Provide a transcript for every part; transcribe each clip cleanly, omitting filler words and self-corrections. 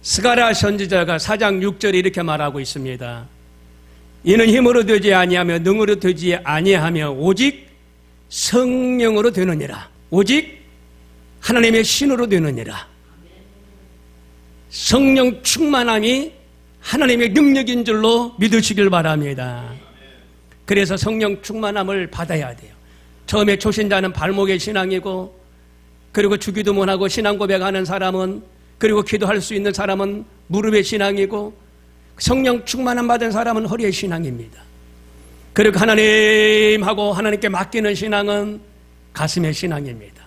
스가랴 선지자가 4장 6절에 이렇게 말하고 있습니다. 이는 힘으로 되지 아니하며 능으로 되지 아니하며 오직 성령으로 되느니라. 오직 하나님의 신으로 되느니라. 성령 충만함이 하나님의 능력인 줄로 믿으시길 바랍니다. 그래서 성령 충만함을 받아야 돼요. 처음에 초신자는 발목의 신앙이고, 그리고 주기도 못하고 신앙 고백하는 사람은, 그리고 기도할 수 있는 사람은 무릎의 신앙이고, 성령 충만함 받은 사람은 허리의 신앙입니다. 그리고 하나님하고 하나님께 맡기는 신앙은 가슴의 신앙입니다.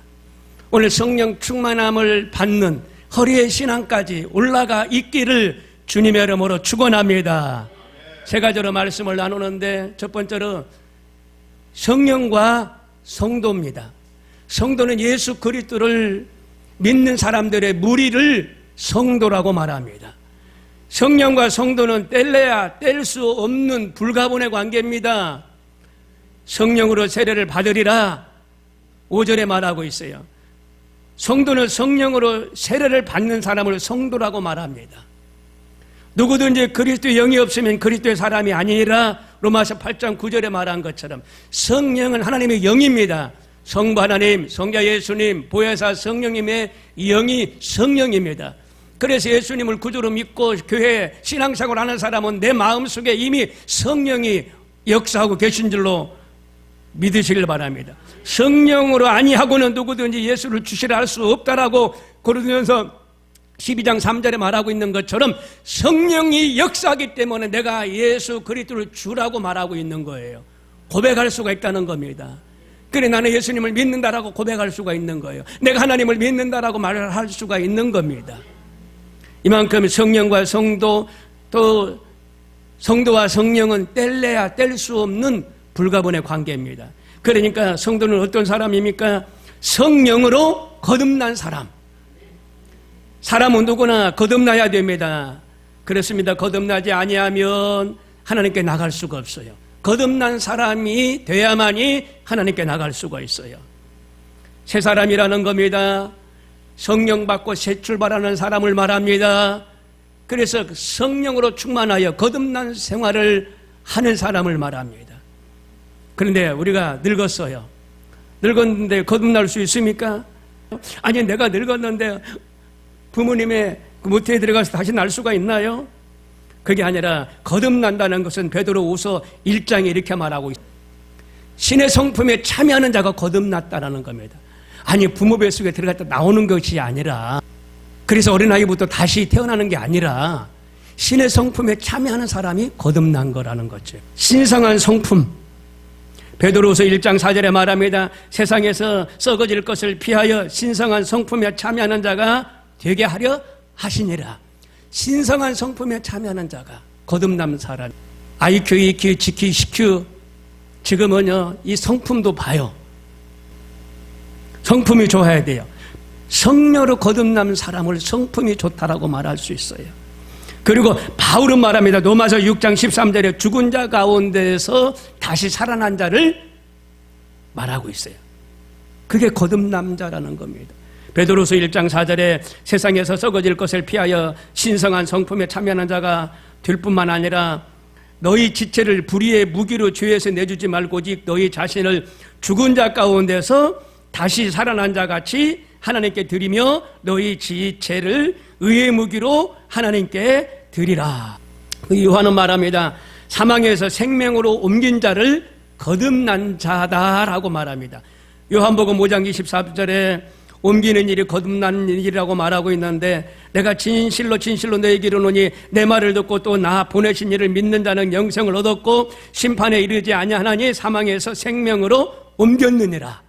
오늘 성령 충만함을 받는 허리의 신앙까지 올라가 있기를 주님의 이름으로 축원합니다. 세 가지로 말씀을 나누는데, 첫 번째로 성령과 성도입니다. 성도는 예수 그리스도를 믿는 사람들의 무리를 성도라고 말합니다. 성령과 성도는 뗄래야 뗄 수 없는 불가분의 관계입니다. 성령으로 세례를 받으리라 5절에 말하고 있어요. 성도는 성령으로 세례를 받는 사람을 성도라고 말합니다. 누구든지 그리스도의 영이 없으면 그리스도의 사람이 아니라 로마서 8장 9절에 말한 것처럼 성령은 하나님의 영입니다. 성부 하나님, 성자 예수님, 보혜사 성령님의 영이 성령입니다. 그래서 예수님을 구주로 믿고 교회 신앙생활을 하는 사람은 내 마음속에 이미 성령이 역사하고 계신 줄로 믿으시길 바랍니다. 성령으로 아니하고는 누구든지 예수를 주시라 할 수 없다라고 고린도전서 12장 3절에 말하고 있는 것처럼 성령이 역사하기 때문에 내가 예수 그리스도를 주라고 말하고 있는 거예요. 고백할 수가 있다는 겁니다. 그래, 나는 예수님을 믿는다라고 고백할 수가 있는 거예요. 내가 하나님을 믿는다라고 말을 할 수가 있는 겁니다. 이만큼 성령과 성도, 또 성도와 성령은 뗄래야 뗄 수 없는 불가분의 관계입니다. 그러니까 성도는 어떤 사람입니까? 성령으로 거듭난 사람. 사람은 누구나 거듭나야 됩니다. 그렇습니다. 거듭나지 아니하면 하나님께 나갈 수가 없어요. 거듭난 사람이 돼야만이 하나님께 나갈 수가 있어요. 새 사람이라는 겁니다. 성령 받고 새 출발하는 사람을 말합니다. 그래서 성령으로 충만하여 거듭난 생활을 하는 사람을 말합니다. 그런데 우리가 늙었어요. 늙었는데 거듭날 수 있습니까? 아니, 내가 늙었는데 부모님의 모태에 들어가서 다시 날 수가 있나요? 그게 아니라 거듭난다는 것은 베드로후서 1장에 이렇게 말하고 있습니다. 신의 성품에 참여하는 자가 거듭났다라는 겁니다. 아니, 부모 뱃속에 들어갔다 나오는 것이 아니라, 그래서 어린아이부터 다시 태어나는 게 아니라 신의 성품에 참여하는 사람이 거듭난 거라는 거죠. 신성한 성품, 베드로후서 1장 4절에 말합니다. 세상에서 썩어질 것을 피하여 신성한 성품에 참여하는 자가 되게 하려 하시니라. 신성한 성품에 참여하는 자가 거듭남 사람. IQ, EQ, GQ, CQ, 지금은요 이 성품도 봐요. 성품이 좋아야 돼요. 성녀로 거듭남 사람을 성품이 좋다라고 말할 수 있어요. 그리고 바울은 말합니다. 로마서 6장 13절에 죽은 자 가운데서 다시 살아난 자를 말하고 있어요. 그게 거듭남 자라는 겁니다. 베드로서 1장 4절에 세상에서 썩어질 것을 피하여 신성한 성품에 참여하는 자가 될 뿐만 아니라 너희 지체를 불의의 무기로 죄에서 내주지 말고 오직 너희 자신을 죽은 자 가운데서 다시 살아난 자 같이 하나님께 드리며 너희 지체를 의의 무기로 하나님께 드리라. 요한은 말합니다. 사망에서 생명으로 옮긴 자를 거듭난 자다라고 말합니다. 요한복음 5장 24절에 옮기는 일이 거듭난 일이라고 말하고 있는데, 내가 진실로 진실로 너에게 이르노니 내 말을 듣고 또 나 보내신 이를 믿는 자는 영생을 얻었고 심판에 이르지 아니하나니 사망에서 생명으로 옮겼느니라.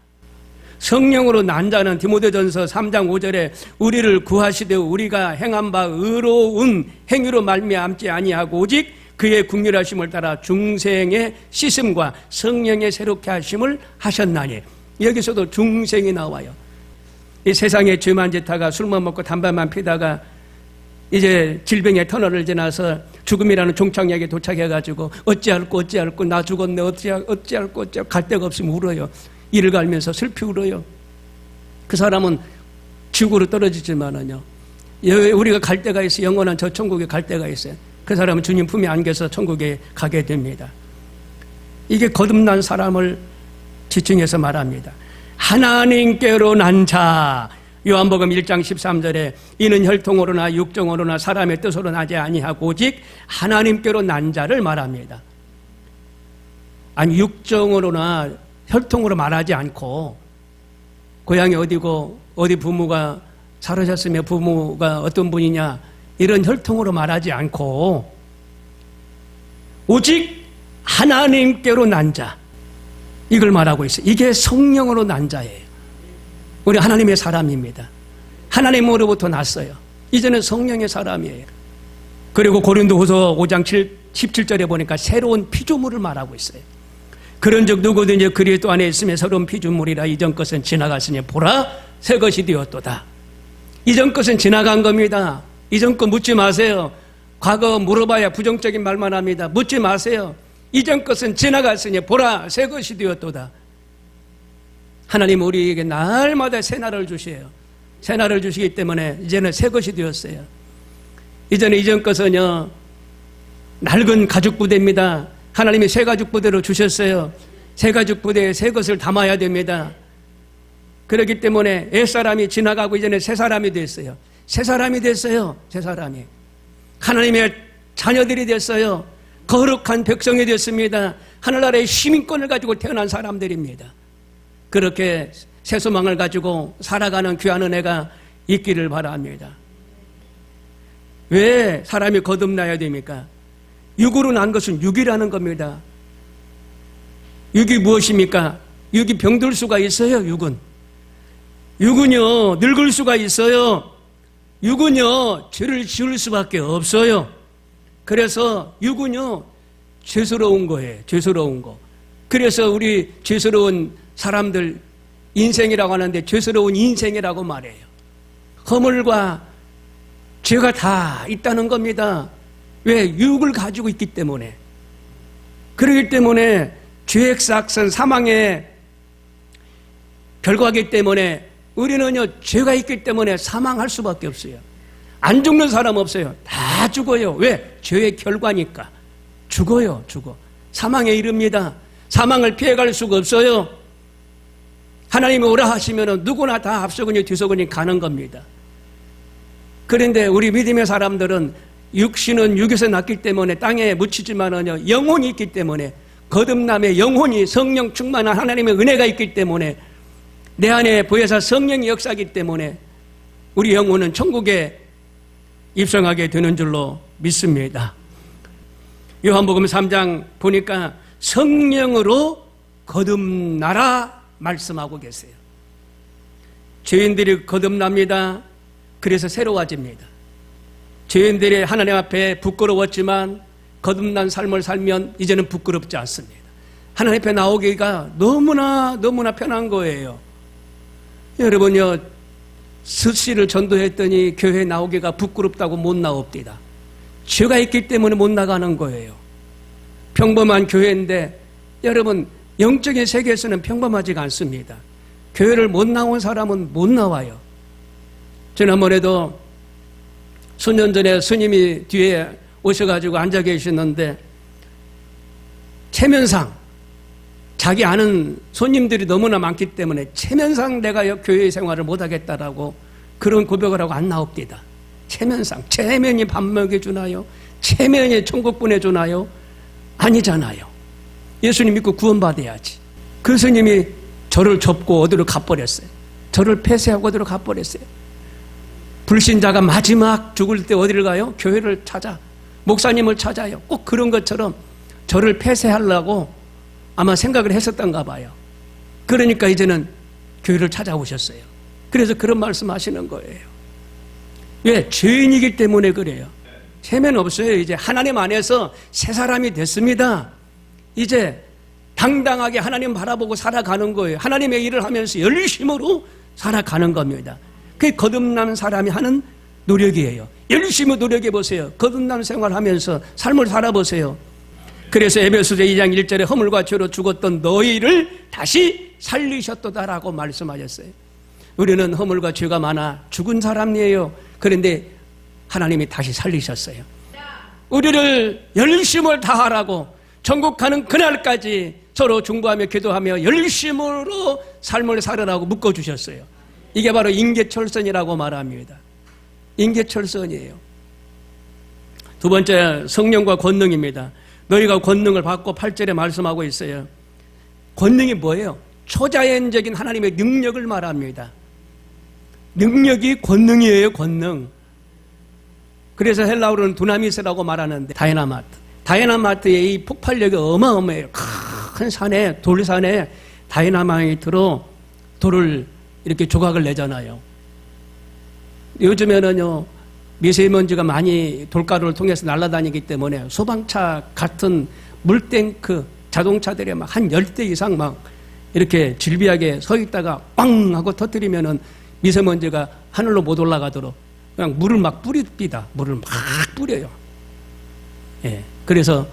성령으로 난 자는 디모데전서 3장 5절에 우리를 구하시되 우리가 행한 바 의로운 행위로 말미암지 아니하고 오직 그의 긍휼하심을 따라 중생의 씻음과 성령의 새롭게 하심을 하셨나니. 여기서도 중생이 나와요. 이 세상에 죄만 짓다가 술만 먹고 담배만 피다가 이제 질병의 터널을 지나서 죽음이라는 종착역에 도착해가지고 어찌할꼬 나 죽었네 어찌할꼬 갈 데가 없으면 울어요. 이를 갈면서 슬피 울어요. 그 사람은 지옥으로 떨어지지만은요 우리가 갈 때가 있어요. 영원한 저 천국에 갈 때가 있어요. 그 사람은 주님 품에 안겨서 천국에 가게 됩니다. 이게 거듭난 사람을 지칭해서 말합니다. 하나님께로 난 자. 요한복음 1장 13절에 이는 혈통으로나 육정으로나 사람의 뜻으로 나지 아니하고 오직 하나님께로 난 자를 말합니다. 아니 육정으로나 혈통으로 말하지 않고 고향이 어디고 어디 부모가 살으셨으며 부모가 어떤 분이냐 이런 혈통으로 말하지 않고 오직 하나님께로 난 자, 이걸 말하고 있어요. 이게 성령으로 난 자예요. 우리 하나님의 사람입니다. 하나님으로부터 났어요. 이제는 성령의 사람이에요. 그리고 고린도후서 5장 17절에 보니까 새로운 피조물을 말하고 있어요. 그런즉 누구든지 그리스도 안에 있으면 새로운 피조물이라. 이전 것은 지나갔으니 보라 새 것이 되었도다. 이전 것은 지나간 겁니다. 이전 것 묻지 마세요. 과거 물어봐야 부정적인 말만 합니다. 묻지 마세요. 이전 것은 지나갔으니 보라 새 것이 되었도다. 하나님 우리에게 날마다 새날을 주셔요. 새날을 주시기 때문에 이제는 새 것이 되었어요. 이제는 이전 것은요 낡은 가죽 부대입니다. 하나님이 새 가죽 부대로 주셨어요. 새 가죽 부대에 새 것을 담아야 됩니다. 그렇기 때문에 옛사람이 지나가고 이제는 새 사람이 됐어요. 새 사람이 됐어요. 새 사람이 하나님의 자녀들이 됐어요. 거룩한 백성이 됐습니다. 하늘나라의 시민권을 가지고 태어난 사람들입니다. 그렇게 새 소망을 가지고 살아가는 귀한 은혜가 있기를 바랍니다. 왜 사람이 거듭나야 됩니까? 육으로 난 것은 육이라는 겁니다. 육이 무엇입니까? 육이 병들 수가 있어요. 육은요 늙을 수가 있어요. 육은요 죄를 지을 수밖에 없어요. 그래서 육은요 죄스러운 거예요. 죄스러운 거. 그래서 우리 죄스러운 사람들 인생이라고 하는데 죄스러운 인생이라고 말해요. 허물과 죄가 다 있다는 겁니다. 왜? 육을 가지고 있기 때문에. 그렇기 때문에 죄의 삭은 사망에 결과하기 때문에 우리는요 죄가 있기 때문에 사망할 수밖에 없어요. 안 죽는 사람 없어요. 다 죽어요. 왜? 죄의 결과니까. 죽어요. 사망에 이릅니다. 사망을 피해갈 수가 없어요. 하나님이 오라 하시면 누구나 다 앞서거니 뒤서거니 가는 겁니다. 그런데 우리 믿음의 사람들은 육신은 육에서 났기 때문에 땅에 묻히지만은요 영혼이 있기 때문에 거듭남의 영혼이 성령 충만한 하나님의 은혜가 있기 때문에 내 안에 보혜사 성령이 역사하기 때문에 우리 영혼은 천국에 입성하게 되는 줄로 믿습니다. 요한복음 3장 보니까 성령으로 거듭나라 말씀하고 계세요. 죄인들이 거듭납니다. 그래서 새로워집니다. 죄인들이 하나님 앞에 부끄러웠지만 거듭난 삶을 살면 이제는 부끄럽지 않습니다. 하나님 앞에 나오기가 너무나 편한 거예요. 여러분요 스시를 전도했더니 교회에 나오기가 부끄럽다고 못 나옵니다. 죄가 있기 때문에 못 나가는 거예요. 평범한 교회인데 여러분 영적인 세계에서는 평범하지가 않습니다. 교회를 못 나온 사람은 못 나와요. 지난번에도 수년 전에 스님이 뒤에 오셔가지고 앉아 계시는데 체면상 자기 아는 손님들이 너무나 많기 때문에 체면상 내가 교회 생활을 못하겠다라고 그런 고백을 하고 안 나옵니다. 체면상. 체면이 밥 먹여주나요? 체면이 천국 보내주나요? 아니잖아요. 예수님 믿고 구원받아야지. 그 스님이 저를 접고 어디로 가버렸어요. 저를 폐쇄하고 어디로 가버렸어요. 불신자가 마지막 죽을 때 어디를 가요? 교회를 찾아. 목사님을 찾아요. 꼭 그런 것처럼 저를 폐쇄하려고 아마 생각을 했었던가 봐요. 그러니까 이제는 교회를 찾아오셨어요. 그래서 그런 말씀 하시는 거예요. 왜? 죄인이기 때문에 그래요. 체면 없어요. 이제 하나님 안에서 새 사람이 됐습니다. 이제 당당하게 하나님 바라보고 살아가는 거예요. 하나님의 일을 하면서 열심으로 살아가는 겁니다. 그게 거듭난 사람이 하는 노력이에요. 열심히 노력해 보세요. 거듭난 생활하면서 삶을 살아보세요. 그래서 에베소서 2장 1절에 허물과 죄로 죽었던 너희를 다시 살리셨도다라고 말씀하셨어요. 우리는 허물과 죄가 많아 죽은 사람이에요. 그런데 하나님이 다시 살리셨어요. 우리를 열심을 다하라고 천국 가는 그날까지 서로 중보하며 기도하며 열심으로 삶을 살으라고 묶어주셨어요. 이게 바로 인계철선이라고 말합니다. 인계철선이에요. 두 번째, 성령과 권능입니다. 너희가 권능을 받고 8절에 말씀하고 있어요. 권능이 뭐예요? 초자연적인 하나님의 능력을 말합니다. 능력이 권능이에요, 권능. 그래서 헬라어로는 두나미스라고 말하는데 다이나마트의 이 폭발력이 어마어마해요. 큰 산에, 돌산에 다이나마이트로 돌을 이렇게 조각을 내잖아요. 요즘에는요, 미세먼지가 많이 돌가루를 통해서 날아다니기 때문에 소방차 같은 물탱크 자동차들이 막 한 10대 이상 막 이렇게 질비하게 서 있다가 빵 하고 터뜨리면은 미세먼지가 하늘로 못 올라가도록 그냥 물을 막 뿌립니다. 물을 막 뿌려요. 예. 그래서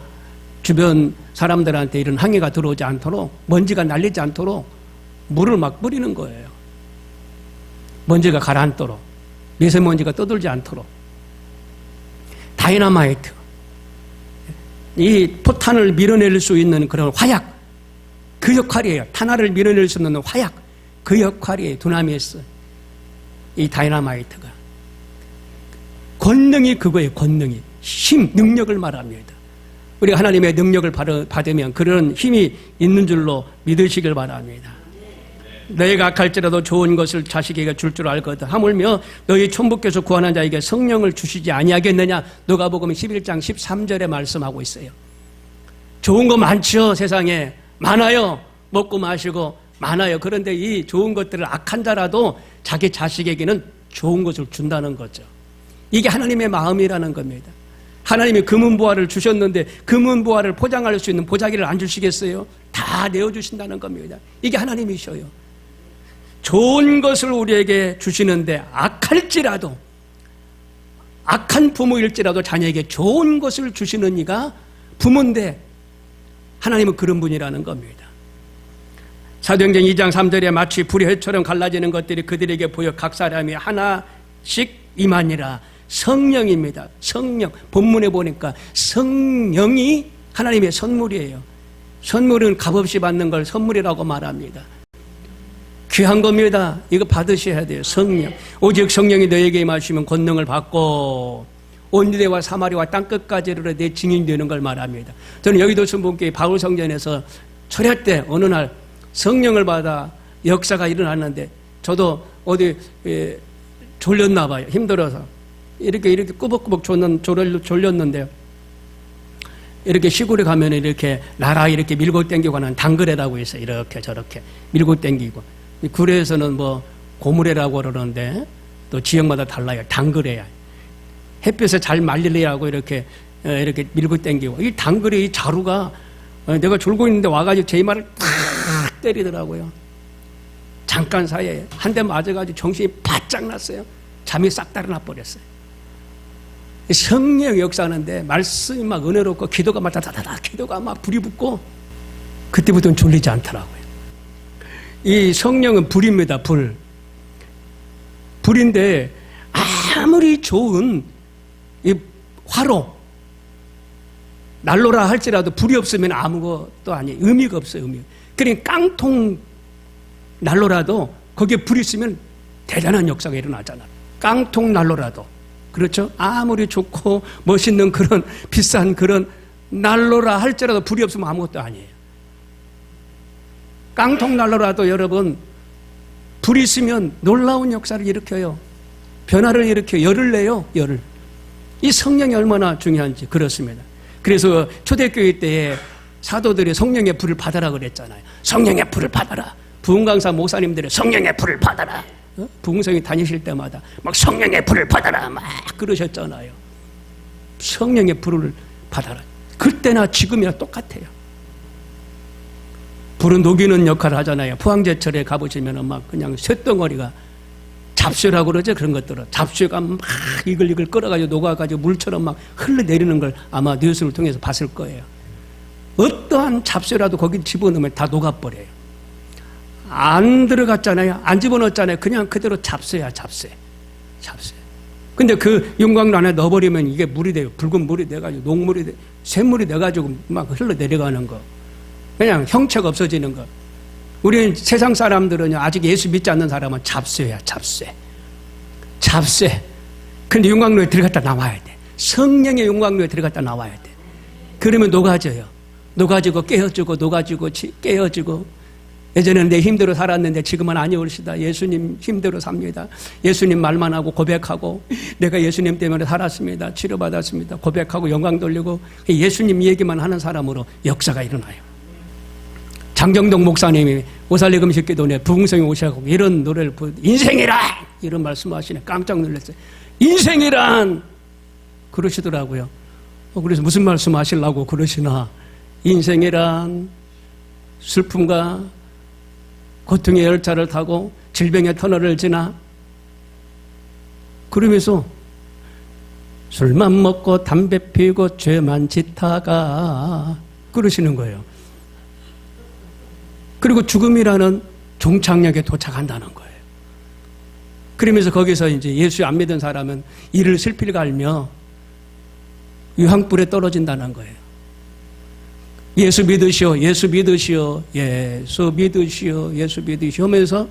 주변 사람들한테 이런 항해가 들어오지 않도록, 먼지가 날리지 않도록 물을 막 뿌리는 거예요. 먼지가 가라앉도록, 미세먼지가 떠돌지 않도록. 다이너마이트, 이 포탄을 밀어낼 수 있는 그런 화약, 그 역할이에요. 탄화를 밀어낼 수 있는 화약, 그 역할이에요. 두나미스, 이 다이너마이트가. 권능이 그거예요. 권능이. 힘, 능력을 말합니다. 우리가 하나님의 능력을 받으면 그런 힘이 있는 줄로 믿으시길 바랍니다. 너희가 악할지라도 좋은 것을 자식에게 줄 줄 알거든. 하물며 너희 천부께서 구하는 자에게 성령을 주시지 아니하겠느냐. 누가복음 11장 13절에 말씀하고 있어요. 좋은 거 많죠. 세상에 많아요. 먹고 마시고 많아요. 그런데 이 좋은 것들을 악한 자라도 자기 자식에게는 좋은 것을 준다는 거죠. 이게 하나님의 마음이라는 겁니다. 하나님이 금은보화를 주셨는데 금은보화를 포장할 수 있는 보자기를 안 주시겠어요? 다 내어주신다는 겁니다. 이게 하나님이셔요. 좋은 것을 우리에게 주시는데 악할지라도, 악한 부모일지라도 자녀에게 좋은 것을 주시는 이가 부모인데 하나님은 그런 분이라는 겁니다. 사도행전 2장 3절에 마치 불의 햇처럼 갈라지는 것들이 그들에게 보여 각 사람이 하나씩 임하니라. 성령입니다. 성령. 본문에 보니까 성령이 하나님의 선물이에요. 선물은 값없이 받는 걸 선물이라고 말합니다. 귀한 겁니다. 이거 받으셔야 돼요. 성령. 오직 성령이 너에게 임하시면 권능을 받고 온 유대와 사마리아와 땅끝까지로 내 증인이 되는 걸 말합니다. 저는 여의도 순복음교회 바울 성전에서 철야 때 어느 날 성령을 받아 역사가 일어났는데 저도 어디 졸렸나 봐요. 힘들어서. 이렇게 꾸벅꾸벅 졸렸는데요. 이렇게 시골에 가면 이렇게 나라 이렇게 밀고 땡기고 하는 당그레라고 있어요. 이렇게 저렇게 밀고 땡기고. 구례에서는 뭐 고무래라고 그러는데 또 지역마다 달라요. 당그레야. 햇볕에 잘 말리려고 이렇게 밀고 땡기고. 이 당그레 이 자루가 내가 졸고 있는데 와가지고 제 이마를 탁 때리더라고요. 잠깐 사이에 한 대 맞아가지고 정신이 바짝 났어요. 잠이 싹 달아나 버렸어요. 성령 역사하는데 말씀이 막 은혜롭고 기도가 막 다다다다 기도가 막 불이 붙고 그때부터는 졸리지 않더라고요. 이 성령은 불입니다. 불인데 아무리 좋은 이 화로 난로라 할지라도 불이 없으면 아무것도 아니에요. 의미가 없어요. 그러니까 깡통 난로라도 거기에 불이 있으면 대단한 역사가 일어나잖아요. 깡통 난로라도. 그렇죠? 아무리 좋고 멋있는 그런 비싼 그런 난로라 할지라도 불이 없으면 아무것도 아니에요. 깡통 난로라도 여러분 불이 있으면 놀라운 역사를 일으켜요. 변화를 일으켜요. 열을 내요. 열을. 이 성령이 얼마나 중요한지 그렇습니다. 그래서 초대교회 때에 사도들이 성령의 불을 받아라 그랬잖아요. 성령의 불을 받아라. 부흥강사 목사님들이 성령의 불을 받아라. 부흥성이 다니실 때마다 막 성령의 불을 받아라 막 그러셨잖아요. 성령의 불을 받아라. 그때나 지금이나 똑같아요. 불은 녹이는 역할을 하잖아요. 포항제철에 가보시면 막 그냥 쇳덩어리가 잡수라고 그러죠. 그런 것들은 잡수가 막 이글이글 끓어가지고 녹아가지고 물처럼 막 흘러내리는 걸 아마 뉴스를 통해서 봤을 거예요. 어떠한 잡수라도 거기 집어넣으면 다 녹아버려요. 안 들어갔잖아요. 안 집어넣었잖아요. 그냥 그대로 잡수야. 근데 그 용광로 안에 넣어버리면 이게 물이 돼요. 붉은 물이 돼가지고 녹물이 돼, 샘물이 돼가지고 막 흘러 내려가는 거. 그냥 형체가 없어지는 거. 우리는 세상 사람들은요, 아직 예수 믿지 않는 사람은 잡쇠야, 잡쇠. 잡쇠. 근데 용광로에 들어갔다 나와야 돼. 성령의 용광로에 들어갔다 나와야 돼. 그러면 녹아져요. 녹아지고 깨어지고 녹아지고 깨어지고. 예전에는 내 힘대로 살았는데 지금은 아니올시다. 예수님 힘대로 삽니다. 예수님 말만 하고 고백하고 내가 예수님 때문에 살았습니다. 치료받았습니다. 고백하고 영광 돌리고 예수님 얘기만 하는 사람으로 역사가 일어나요. 장정동 목사님이 오살리금 식기도에 부흥성에 오셔서 이런 노래를 인생이란 이런 말씀하시네. 깜짝 놀랐어요. 인생이란 그러시더라고요. 그래서 무슨 말씀 하시려고 그러시나. 인생이란 슬픔과 고통의 열차를 타고 질병의 터널을 지나 그러면서 술만 먹고 담배 피우고 죄만 짓다가 그러시는 거예요. 그리고 죽음이라는 종착역에 도착한다는 거예요. 그러면서 거기서 이제 예수 안 믿은 사람은 이를 슬피를 갈며 유황불에 떨어진다는 거예요. 예수 믿으시오, 예수 믿으시오, 예수 믿으시오, 예수 믿으시오 하면서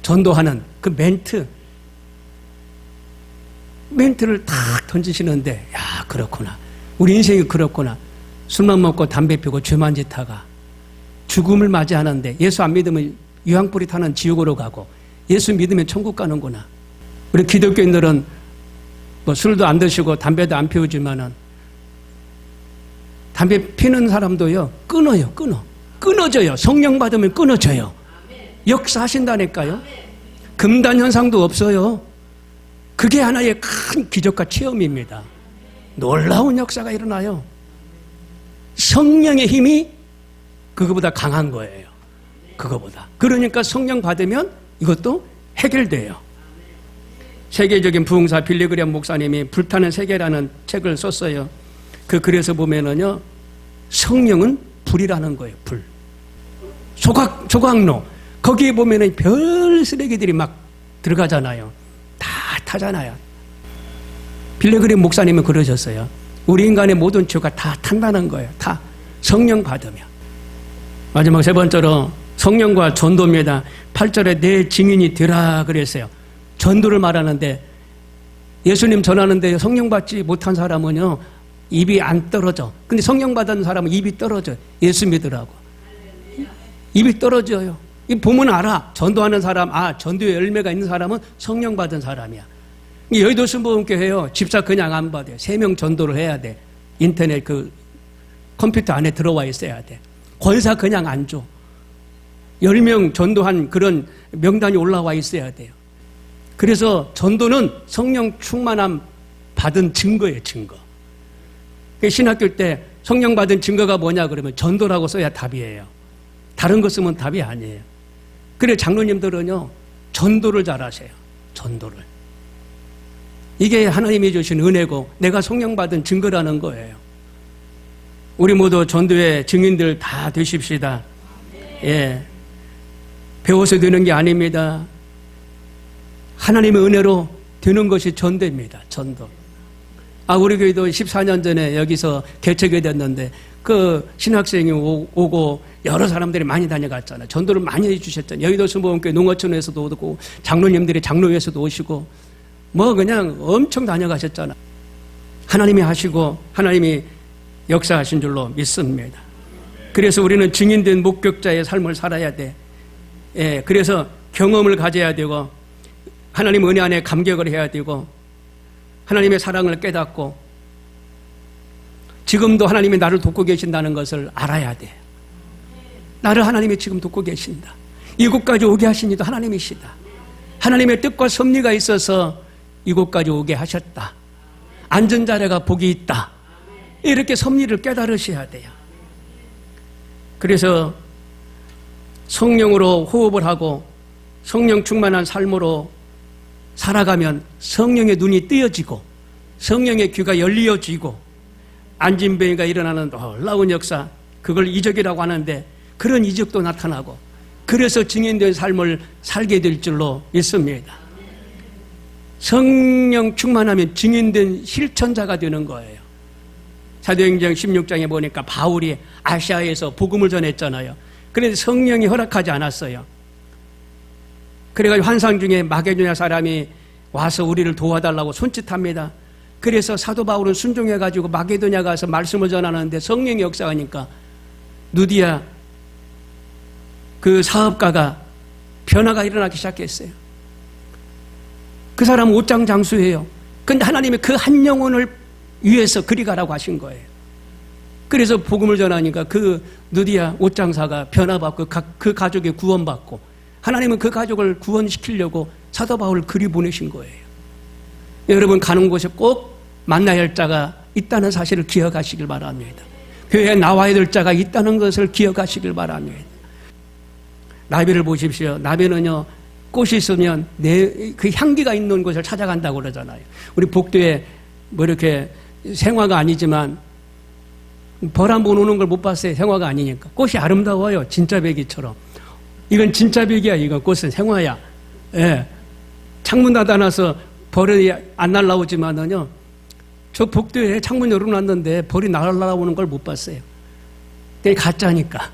전도하는 그 멘트를 탁 던지시는데, 야, 그렇구나. 우리 인생이 그렇구나. 술만 먹고 담배 피우고 죄만 짓다가 죽음을 맞이하는데 예수 안 믿으면 유황불이 타는 지옥으로 가고 예수 믿으면 천국 가는구나. 우리 기독교인들은 뭐 술도 안 드시고 담배도 안 피우지만은 담배 피는 사람도요, 끊어져요. 성령 받으면 끊어져요. 역사하신다니까요. 금단 현상도 없어요. 그게 하나의 큰 기적과 체험입니다. 놀라운 역사가 일어나요. 성령의 힘이 그거보다 강한 거예요. 그거보다. 그러니까 성령 받으면 이것도 해결돼요. 세계적인 부흥사 빌리 그레이엄 목사님이 불타는 세계라는 책을 썼어요. 그 글에서 보면은요, 성령은 불이라는 거예요, 불. 조각로. 거기에 보면은 별 쓰레기들이 막 들어가잖아요. 다 타잖아요. 빌리 그레이엄 목사님은 그러셨어요. 우리 인간의 모든 죄가 다 탄다는 거예요. 다. 성령 받으면. 마지막 세 번째로 성령과 전도입니다. 8절에 내 증인이 되라 그랬어요. 전도를 말하는데 예수님 전하는데 성령 받지 못한 사람은요, 입이 안 떨어져. 근데 성령 받은 사람은 입이 떨어져요. 예수 믿으라고. 입이 떨어져요. 이 보면 알아. 전도하는 사람, 전도의 열매가 있는 사람은 성령 받은 사람이야. 여의도 순복음교회요, 집사 그냥 안 받아요. 3명 전도를 해야 돼. 인터넷 그 컴퓨터 안에 들어와 있어야 돼. 권사 그냥 안 줘. 10명 전도한 그런 명단이 올라와 있어야 돼요. 그래서 전도는 성령 충만함 받은 증거예요, 증거. 신학교 때 성령 받은 증거가 뭐냐 그러면 전도라고 써야 답이에요. 다른 거 쓰면 답이 아니에요. 그래 장로님들은요, 전도를 잘하세요. 전도를. 이게 하나님이 주신 은혜고 내가 성령 받은 증거라는 거예요. 우리 모두 전도의 증인들 다 되십시다. 예. 배워서 되는 게 아닙니다. 하나님의 은혜로 되는 것이 전도입니다. 전도. 우리 교회도 14년 전에 여기서 개척이 됐는데 그 신학생이 오고 여러 사람들이 많이 다녀갔잖아요. 전도를 많이 해주셨잖아요. 여의도 순복음교회 농어촌에서도 오고 장로님들이 장로회에서도 오시고 뭐 그냥 엄청 다녀가셨잖아요. 하나님이 하시고 하나님이 역사하신 줄로 믿습니다. 그래서 우리는 증인된 목격자의 삶을 살아야 돼. 예, 그래서 경험을 가져야 되고 하나님 은혜 안에 감격을 해야 되고 하나님의 사랑을 깨닫고 지금도 하나님이 나를 돕고 계신다는 것을 알아야 돼. 나를 하나님이 지금 돕고 계신다. 이곳까지 오게 하신 이도 하나님이시다. 하나님의 뜻과 섭리가 있어서 이곳까지 오게 하셨다. 앉은 자리가 복이 있다. 이렇게 섭리를 깨달으셔야 돼요. 그래서 성령으로 호흡을 하고 성령 충만한 삶으로 살아가면 성령의 눈이 뜨여지고 성령의 귀가 열려지고 안진병이가 일어나는 놀라운 역사, 그걸 이적이라고 하는데 그런 이적도 나타나고 그래서 증인된 삶을 살게 될 줄로 믿습니다. 성령 충만하면 증인된 실천자가 되는 거예요. 사도행전 16장에 보니까 바울이 아시아에서 복음을 전했잖아요. 그런데 성령이 허락하지 않았어요. 그래가지고 환상 중에 마게도냐 사람이 와서 우리를 도와달라고 손짓합니다. 그래서 사도 바울은 순종해가지고 마게도냐 가서 말씀을 전하는데 성령이 역사하니까 누디아 그 사업가가 변화가 일어나기 시작했어요. 그 사람은 옷장 장수예요. 그런데 하나님이 그 한 영혼을 위해서 그리 가라고 하신 거예요. 그래서 복음을 전하니까 그 누디아 옷장사가 변화받고 그 가족이 구원받고 하나님은 그 가족을 구원시키려고 사도 바울을 그리 보내신 거예요. 여러분 가는 곳에 꼭 만나야 할 자가 있다는 사실을 기억하시길 바랍니다. 교회에 나와야 될 자가 있다는 것을 기억하시길 바랍니다. 나비를 보십시오. 나비는요 꽃이 있으면 그 향기가 있는 곳을 찾아간다고 그러잖아요. 우리 복도에 뭐 이렇게 생화가 아니지만 벌 한 번 오는 걸 못 봤어요. 생화가 아니니까. 꽃이 아름다워요. 진짜 베기처럼. 이건 진짜 베기야. 이건 꽃은 생화야. 예. 창문 닫아놔서 벌이 안 날라오지만은요. 저 복도에 창문 열어놨는데 벌이 날라오는 걸 못 봤어요. 그게 가짜니까.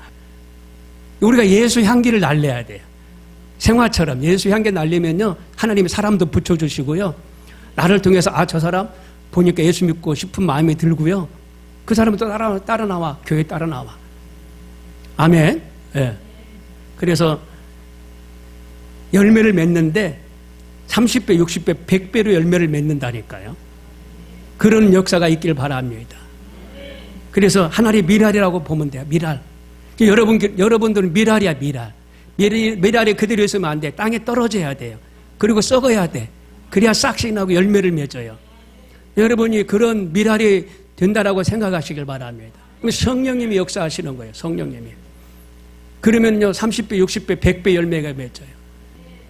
우리가 예수 향기를 날려야 돼요. 생화처럼 예수 향기 날리면요. 하나님이 사람도 붙여주시고요. 나를 통해서 아, 저 사람 보니까 예수 믿고 싶은 마음이 들고요. 그 사람은 또 따라 나와. 교회에 따라 나와. 아멘. 예. 그래서 열매를 맺는데 30배, 60배, 100배로 열매를 맺는다니까요. 그런 역사가 있길 바랍니다. 그래서 하나님의 미랄이라고 보면 돼요. 미랄. 여러분들은 미랄이야, 미랄. 미랄이 그대로 있으면 안 돼. 땅에 떨어져야 돼요. 그리고 썩어야 돼. 그래야 싹씩 나고 열매를 맺어요. 여러분이 그런 미랄이 된다라고 생각하시길 바랍니다. 성령님이 역사하시는 거예요. 성령님이. 그러면요 30배, 60배, 100배 열매가 맺어요.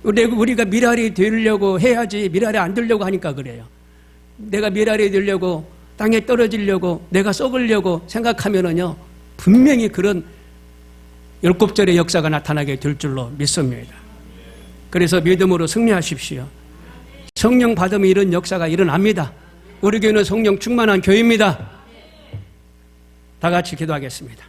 우리가 미랄이 되려고 해야지 미랄이 안 되려고 하니까 그래요. 내가 미랄이 되려고 땅에 떨어지려고 내가 썩으려고 생각하면은요 분명히 그런 열곱절의 역사가 나타나게 될 줄로 믿습니다. 그래서 믿음으로 승리하십시오. 성령 받으면 이런 역사가 일어납니다. 우리 교회는 성령 충만한 교회입니다. 다 같이 기도하겠습니다.